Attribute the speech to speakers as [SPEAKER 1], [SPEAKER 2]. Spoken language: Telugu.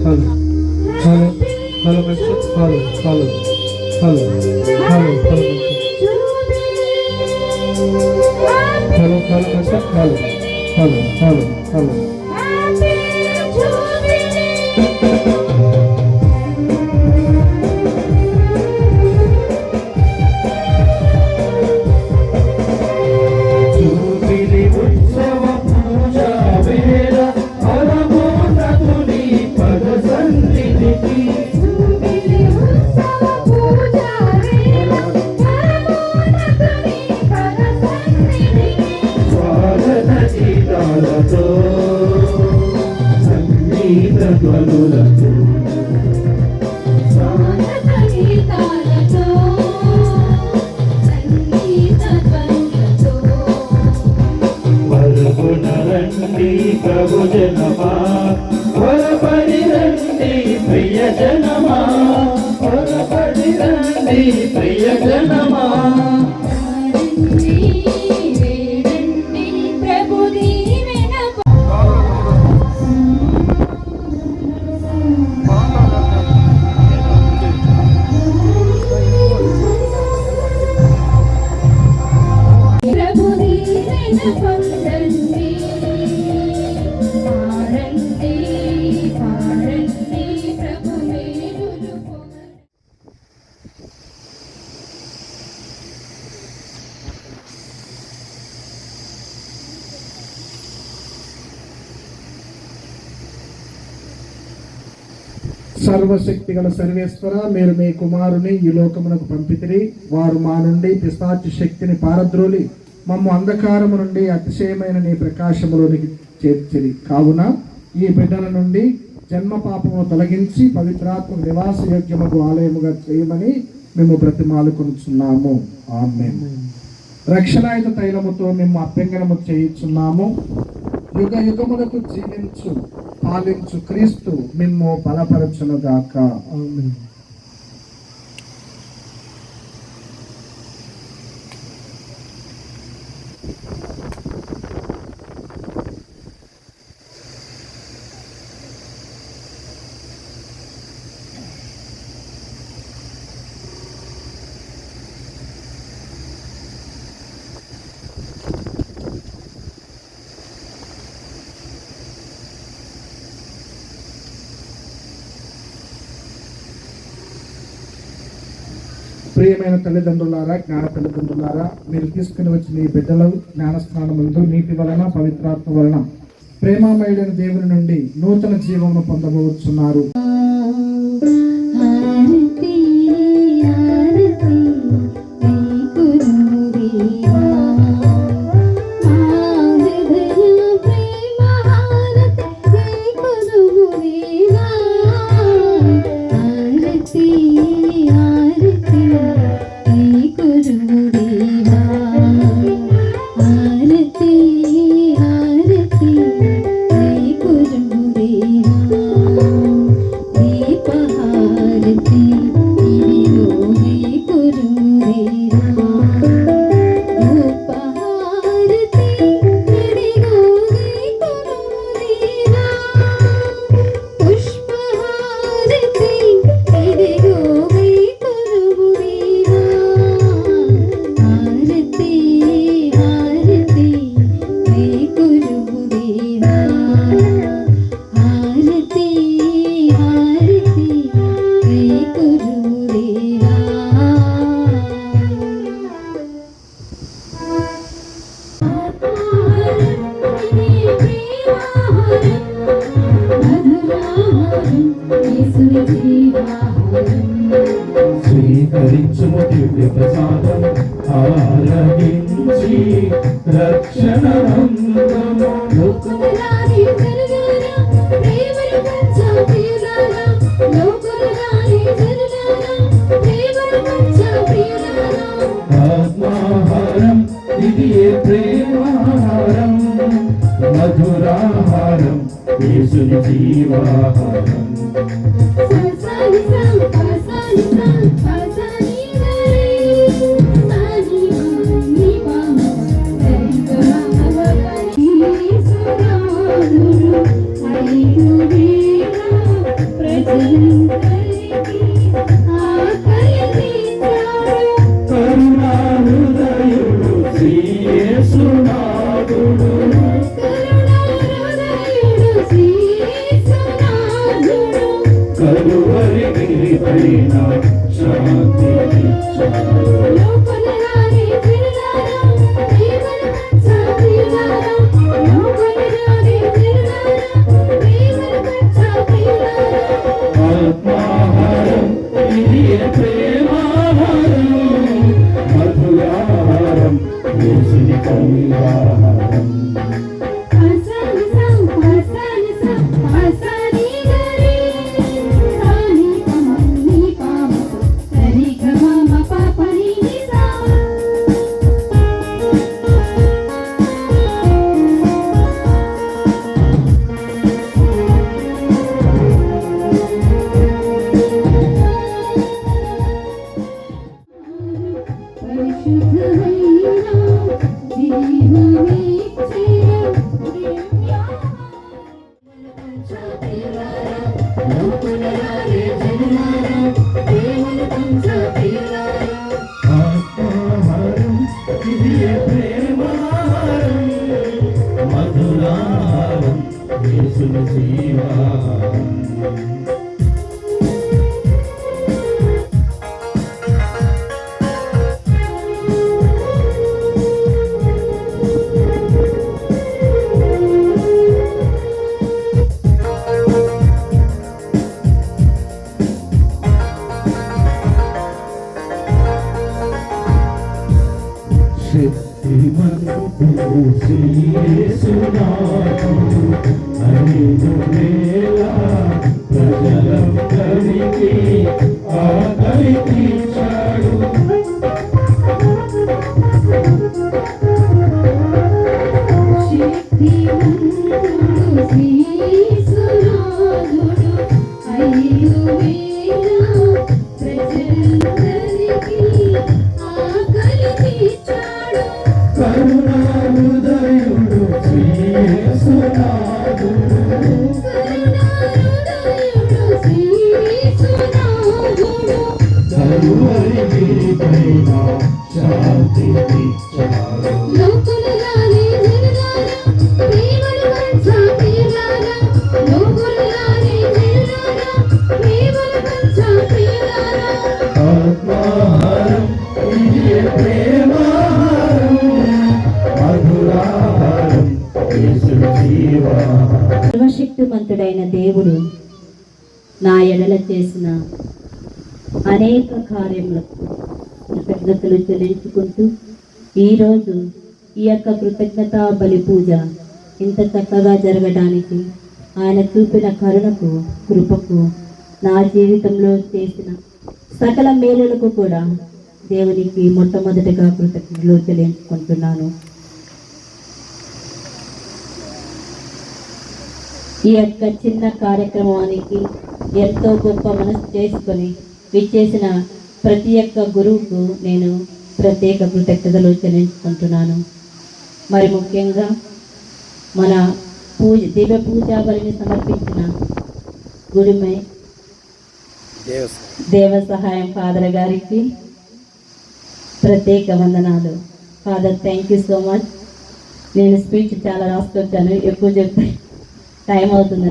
[SPEAKER 1] Hello hello hello mister hello hello hello hello hello hello mister hello hello hello hello
[SPEAKER 2] ప్రభు జనమా పొరపడి రండి ప్రియ జనమా పొరపడి రండి ప్రియ జనమా
[SPEAKER 3] సర్వశక్తి గల సర్వేశ్వర, మీరు మీ కుమారుని ఈ లోకమునకు పంపితిరి. వారు మా నుండి పిశాచ శక్తిని పారద్రోలి మమ్ము అంధకారము నుండి అతిశయమైన నీ ప్రకాశములోనికి చేర్చిరి. కావున ఈ బిడ్డల నుండి జన్మ పాపమును తొలగించి పవిత్రాత్మ నివాస యోగ్యముకు ఆలయముగా చేయమని మేము బ్రతిమాలుకొనుచున్నాము. ఆమేన్. రక్షణాయుత తైలముతో మేము అభ్యంగనము చేయుచున్నాము. యుగ యుగములకు జీవించు పాలించు క్రీస్తు మిమ్ము బలపరచునుగాక. ఆమేన్. ప్రియమైన తల్లిదండ్రులారా, జ్ఞాన తల్లిదండ్రులారా, మీరు తీసుకుని వచ్చిన ఈ బిడ్డలు జ్ఞానస్నానముందు నీటి వలన పవిత్రాత్మ వలన ప్రేమామయుడైన దేవుని నుండి నూతన జీవమును పొందబోతున్నారు.
[SPEAKER 2] స్వీకరించుము దివ్య ప్రసాదం, ఆరగించి రక్షణ ఆత్మాహారం ఇది ప్రేమాహారం, మధురాహారం యేసుని జీవాహారం. కరుణాహృదయుడు శ్రీ యేసునాథుడు కలువరి గిరిపైన శాంతినిచ్చాడు ఆత్మాహారం ఇది ప్రేమాహారం మధురాహారం యేసుని కరుణాహారం ఆత్మాహారం ఇది ప్రేమాహారం మధురాహారం యేసుని జీవాహారం శక్తిమంతుడు శ్రీ యేసునాథుడు అనిదు వేళ ప్రజలందరికీ ఆకలి తీర్చాడు కరుణాహృదయుడు శ్రీ యేసునాథుడు కలువరి గిరిపైన శాంతినిచ్చాడు ఆత్మాహారం ఇది ప్రేమాహారం మధురాహారం యేసుని జీవాహారం
[SPEAKER 4] సర్వశక్తిమంతుడైన దేవుడు నా ఎడల చేసిన అనేక కార్యములకు కృతజ్ఞతలు చెల్లించుకుంటూ ఈరోజు ఈ యొక్క కృతజ్ఞతా బలి పూజ ఇంత చక్కగా జరగడానికి ఆయన చూపిన కరుణకు కృపకు నా జీవితంలో చేసిన సకల మేలులకు కూడా దేవునికి మొట్టమొదటిగా కృతజ్ఞతలు చెల్లించుకుంటున్నాను. ఈ యొక్క చిన్న కార్యక్రమానికి ఎంతో గొప్ప మనసు చేసుకొని విచ్చేసిన ప్రతి ఒక్క గురువుకు నేను ప్రత్యేక కృతజ్ఞతలు చెల్లించుకుంటున్నాను. మరి ముఖ్యంగా మన దివ్య పూజా బలిని సమర్పించిన గుడిమై దేవ సహాయం ఫాదర్ గారికి ప్రత్యేక వందనాలు. Father, thank you so much. నేను స్పీచ్ చాలా రాసుకొచ్చాను, ఎక్కువ చెప్తే టైం అవుతుంది.